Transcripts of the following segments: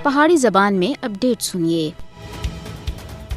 پہاڑی زبان میں اپڈیٹ سنیے۔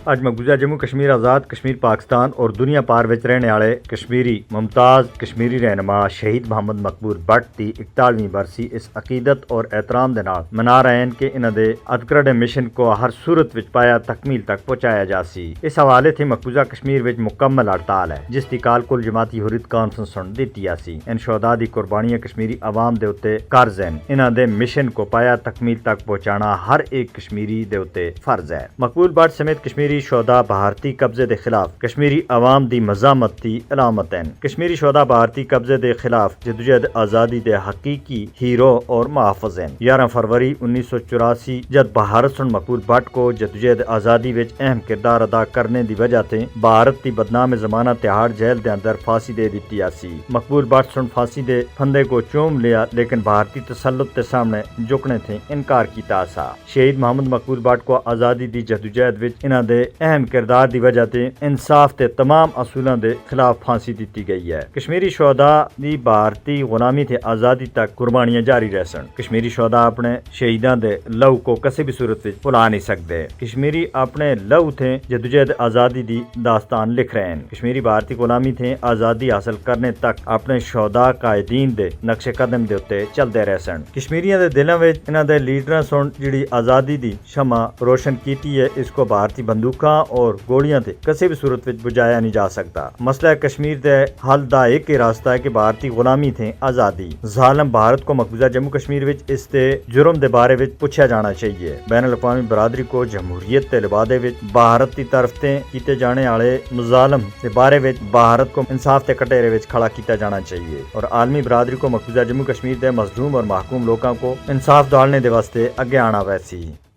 اج مقبوضہ جموں کشمیر آزاد کشمیر پاکستان اور دنیا پار وچ رہنے والے کشمیری ممتاز کشمیری رہنما شہید محمد مقبول بٹ دی 41ویں برسی اس عقیدت اور احترام دے نال منا رہے ہیں کہ انہاں دے ادکردے مشن کو ہر صورت وچ پایا تکمیل تک پہنچایا جا سی۔ اس حوالے تھی مقبوضہ کشمیر وچ مکمل ہڑتال ہے جس دی کال کل جماعتی حریت کانفرنس سن دتی سی۔ ان شہداء دی قربانیاں کشمیری عوام دے اوتے قرض ہیں۔ انہاں دے مشن کو پایا تکمیل تک پہنچانا ہر ایک کشمیری دے اوتے فرض ہے۔ مقبول بٹ سمیت کشمیری شہداء بھارتی قبضے دے خلاف کشمیری عوام دی مزاحمت دی علامت ہیں۔ کشمیری شہداء بھارتی قبضے دے خلاف جدوجہد آزادی دے حقیقی ہیرو اور محافظ ہیں۔ 11 فروری 1984 جد بھارت سن مقبول بٹ کو جدوجہد آزادی وچ اہم کردار ادا کرنے دی وجہ تے بھارت دی بدنام زمانہ تہاڑ جیل دے اندر پھانسی دے دتی سی۔ مقبول بٹ سن پھانسی دے پھندے کو چوم لیا لیکن بھارتی تسلط کے سامنے جھکنے تھے انکار کیتا سا۔ شہید محمد مقبول بٹ کو آزادی دی جدوجہد وچ انہاں دے اہم کردار دی وجہ تے انصاف تے تمام اصولاں دے خلاف پھانسی دتی گئی ہے۔ کشمیری شہداء دی بھارتی غلامی تے آزادی تک قربانیاں جاری رہ سن۔ کشمیری شہداء اپنے شہیداں دے لہو کو کسی بھی صورت وچ بھلا نہیں سکدے۔ کشمیری اپنے لہو تے جدوجہد آزادی دی داستان لکھ رہے ہیں۔ کشمیری بھارتی غلامی تے آزادی حاصل کرنے تک اپنے شہداء قائدین دے نقش قدم دے اوتے چلدے رہ سن۔ کشمیریاں دے دلاں وچ انہاں دے لیڈراں سن جڑی آزادی دی شمع روشن کیتی ہے اس کو بھارتی بندوقاں اور گولیاں تے کسی بھی صورت وچ بجایا نہیں جا سکتا۔ مسئلہ کشمیر دے حل دا ایک ہی راستہ ہے کہ بھارتی غلامی تھے آزادی۔ ظالم بھارت کو مقبوضہ جموں کشمیر وچ اس دے جرم دے بارے وچ پوچھا جانا چاہیے۔ بین الاقوامی برادری کو جمہوریت دے لبادے وچ بھارت دی طرف تے کیتے جانے والے مظالم دے بارے وچ بھارت کو انصاف دے کٹہرے وچ کھڑا کیتا جانا چاہیے اور عالمی برادری کو مقبوضہ جموں کشمیر دے مظلوم اور محکوم لوکاں کو انصاف دلوانے دے واسطے اگے آنا ویسی۔